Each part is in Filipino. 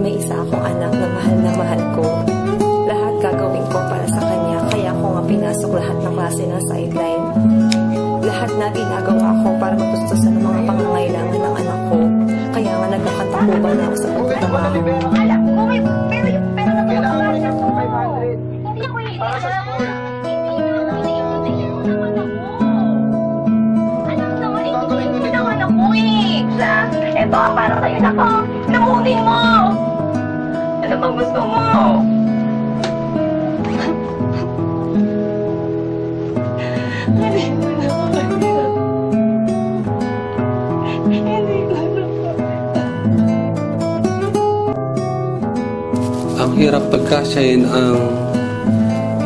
may isa akong anak na mahal ko. Lahat gagawin ko para sa kanya, kaya ako nga pinasok lahat ng klase ng sideline. Lahat na ginagawa ko para matustusan ng mga pangangailangan ng anak ko. Kaya nga nagkakatakuban na ako sa pagtatrabaho. Alam ko, pero yung pera na kailangan mo ng 500. Hindi ako para sa school. Ito, para sa'yo na ko. Lamunin mo! Ano bang gusto mo? Ang hirap pagkasyahin ang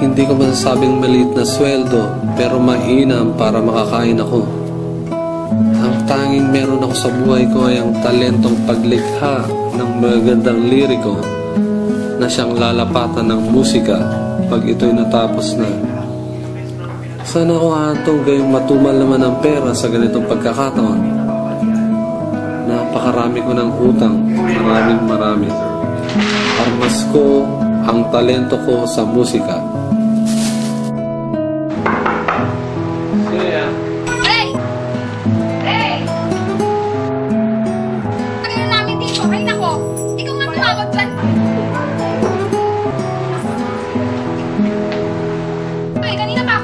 hindi ko masasabing maliit na sweldo pero mainam para makakain ako. Ang tanging meron ako sa buhay ko ay ang talentong paglikha ng magandang liriko na siyang lalapatan ng musika pag ito'y natapos na. Sana ako atong gayong matumal naman ang pera sa ganitong pagkakataon. Napakarami ko ng utang, marami. Armas ko ang talento ko sa musika.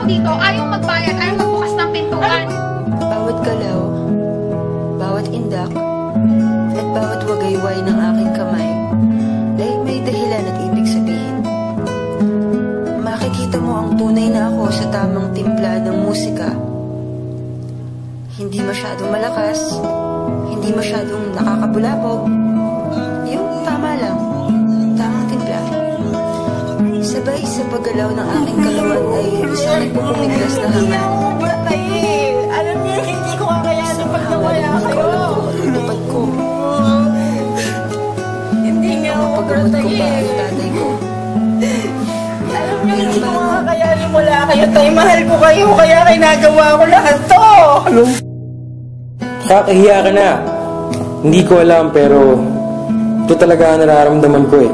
Dito, ayaw magbayad, ayaw magbukas ng pintuan. Bawat galaw, bawat indak, at bawat wagayway ng aking kamay ay may dahilan at ibig sabihin. Makikita mo ang tunay na ako sa tamang timpla ng musika. Hindi masyadong malakas, hindi masyadong nakakabulabog. Yung tama lang, tamang timpla. Sabay sa paggalaw ng aking katawan ay isang nagpupumiglas na hangin. Alam niyo, hindi ko kakayanin pag nawala kayo. Lupad ko. Hindi niya ako paggamot ko pa ang tatay ko. Alam niyo, hindi ko kakayanin wala kayo, tay. Mahal ko kayo, kaya kinagawa ko lahat to. Kakahiya ka na. Hindi ko alam pero ito talaga ang nararamdaman ko eh.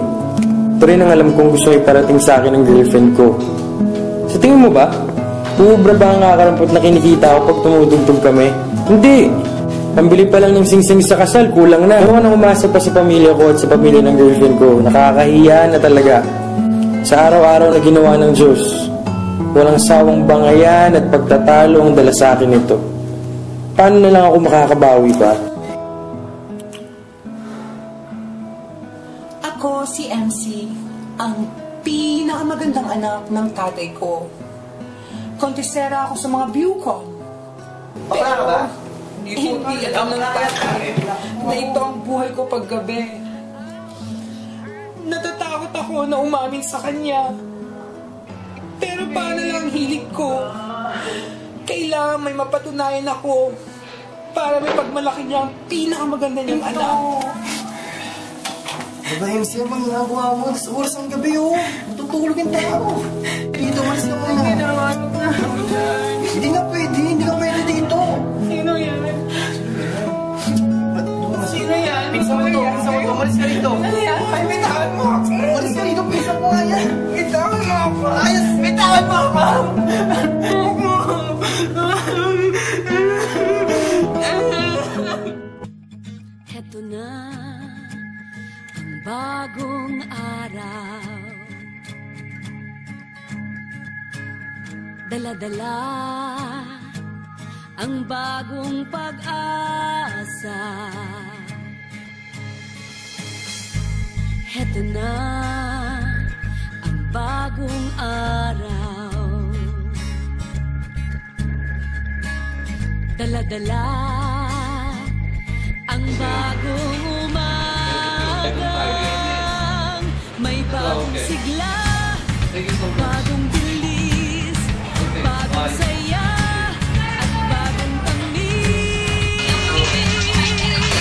Ito rin ang alam kong gusto iparating sa akin ng girlfriend ko. Sa tingin mo ba? Uubra ba ang kakarampot na kinikita ko pag tumutugtog kami? Hindi! Pambili pa lang ng singsing sa kasal, kulang na. Pero nang umasa pa sa pamilya ko at sa pamilya ng girlfriend ko, nakakahiya na talaga. Sa araw-araw na ginawa ng Diyos, walang sawang bangayan at pagtatalo ang dala sa akin ito. Paano na lang ako makakabawi pa? Ako si MC, ang pinakamagandang anak ng tatay ko. Kontesera ako sa mga Bucom. Bakla ka ba? Hindi alam ng tatay na ito ang buhay ko paggabi. Natatakot ako na umamin sa kanya. Pero paano lang ang hilig ko? Kailangan may mapatunayan ako para may pagmalaki niya ang pinakamaganda niyang anak. Diba, MC, ang mga ginagawa mo? Sa oras ng gabi, oh. Matutulog yung tao. Dito, malis ka muna. Hindi ka pwede dito. Sino yan? Sino yan? Pinsan mo to, malis ka rito. Ano yan? Ay, bitawan mo! Malis ka rito, pinsan mo nga yan. Bitawan mo ako! Ayos, bitawan mo ako! Heto na ang bagong araw, dala-dala ang bagong pag-asa. Heto na ang bagong araw, dala-dala ang bagong umagang may bagong sigla, bagong bilis, bagong saya, at bagong tamis.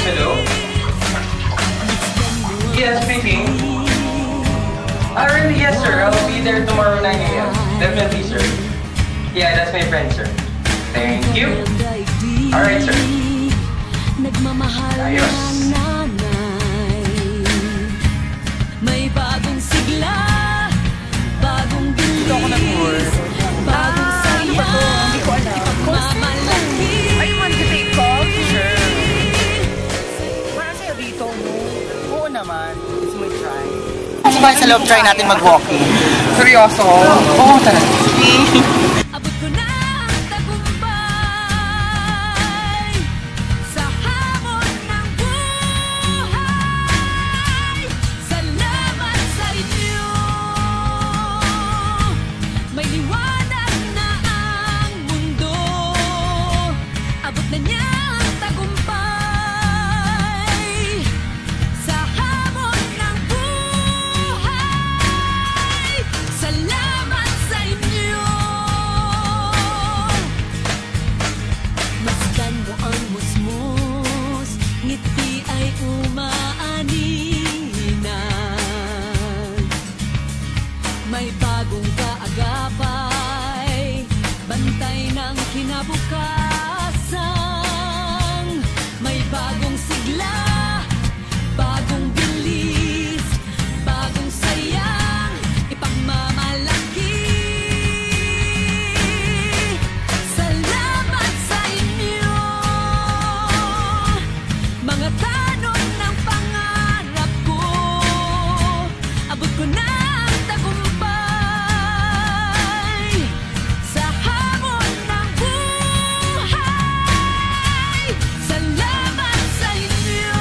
Hello? Yes, speaking. Really, yes, sir. I'll be there tomorrow 9 a.m. Definitely, sir. Yeah, that's my friend, sir. Thank you. Alright, sir. Nagmamahal Ayos. ng nanay, loob, try natin mag-walking. Seryoso? Oo, tara. Abot ko na ang tagumpay sa hamon ng buhay. Salamat sa inyo. May liwanag na ang mundo. Abot na niya ang tagumpay sa hamon ng buhay. Salamat sa inyo. Masdan mo ang musmus, ngiti ay umaaninag. May bagong kaagapay, bantay ng kinabukasan. May bagong sigla, bagong bilis, bagong sayang ipagmamalaki. Salamat sa inyo, mga tanong ng pangarap ko. Abot ko na ang tagumpay sa hamon ng buhay. Salamat sa inyo,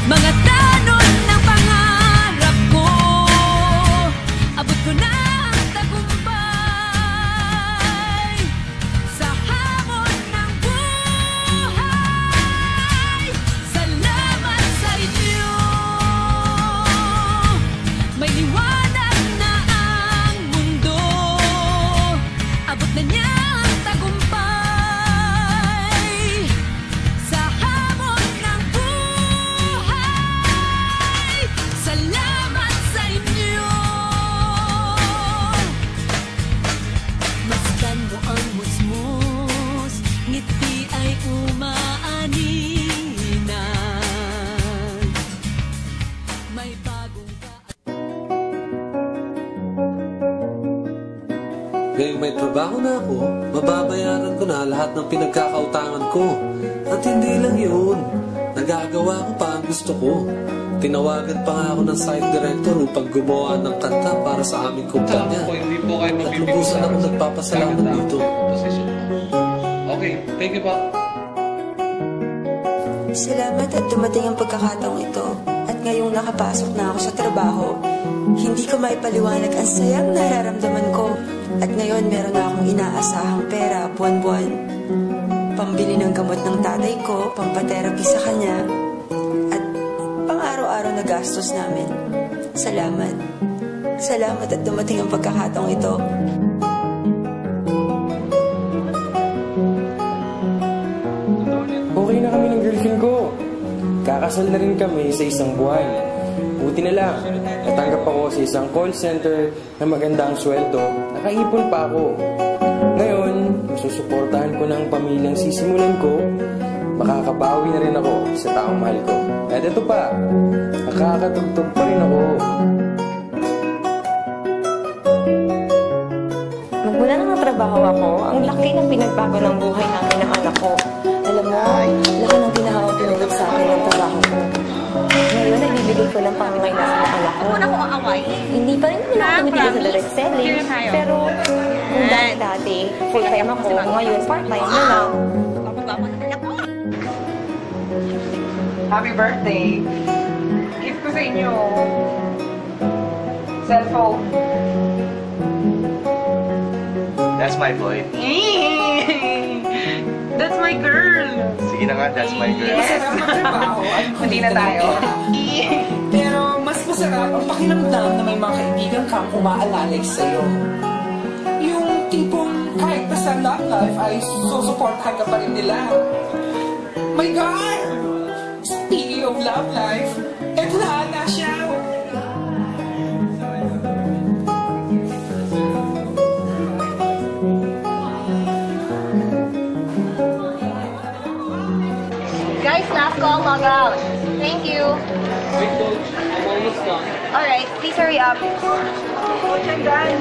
mga tanong ng pangarap ko. Abot ko na ang tagumpay sa hamon ng buhay. Salamat sa inyo. May liwanag na ang mundo. Abot na niya ang tagumpay sa hamon ng buhay. Salamat sa inyo. Masdan mo ang musmus, ngiti ay umaaninag. May bagong Ngayong may trabaho na ako, mababayaran ko na lahat ng pinagkakautangan ko. At hindi lang yun, nagagawa ko pa ang gusto ko. Tinawagan pa nga ako ng site director upang gumawa ng kanta para sa aming kumpanya. At lubusan ako nagpapasalamat dito. Okay, thank you po. Salamat at dumating ang pagkakataong ito. At ngayong nakapasok na ako sa trabaho, hindi ko maipaliwanag ang sayang nararamdaman ko. At ngayon meron na akong inaasahang pera buwan-buwan. Pambili ng gamot ng tatay ko, pampatherapy sa kanya, at pang-araw-araw na gastos namin. Salamat. Salamat at dumating ang pagkakataong ito. Okay na kami ng girlfriend ko. Kakasal na rin kami sa isang buwan. Buti na lang, natanggap ako sa isang call center na maganda ang sweldo. Nakaipon pa ako. Ngayon, masusuportahan ko ng pamilyang sisimulan ko. Makakabawi na rin ako sa taong mahal ko. At ito pa, nakakatugtog pa rin ako. Magmula nang natrabaho ako, ang laki ng pinagbago ng buhay namin ng anak ko. Alam mo, laki ng pinahawang pinulog sa akin ng trabaho ko. Ngayon, nagbibigay ko ng pangangailangan ng anak ko. Hindi pa rin naman ako tumitigas sa direct selling. Pero kung dati, full-time ako, ngayon part-time na lang. Happy birthday. Gift ko sa inyo. Cellphone. That's my boy. That's my girl. Sige na nga, that's my girl. Masarap magtrabaho. Hindi na tayo. Pero mas masarap ang pakiramdam na may mga kaibigan kang umaalalay sa'yo. Yung tipong kahit pa sa love life ay susuportahan ka pa rin nila. My God! Speaking of love life, eto na siya. Guys, last call, log out. Thank you. Wait, coach. I'm almost done. Alright, please hurry up. Coach, I'm done.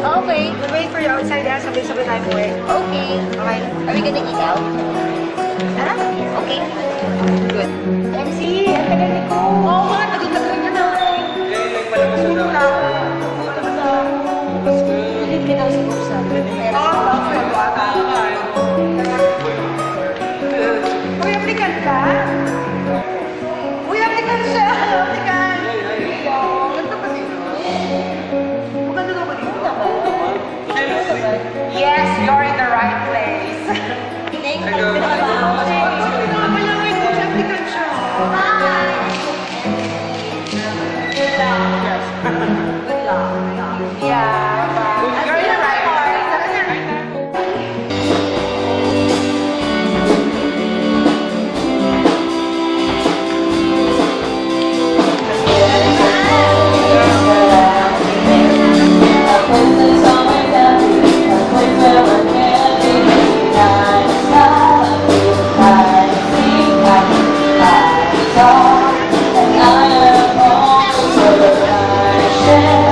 Okay. We'll wait for you outside, ha? Sabay-sabay tayo uwi. Okay. Okay. Are we gonna eat out? Tara. Okay. Good. MC, ang tagal ni ko. Oo, tagal-tagal niya na. I am all for I share.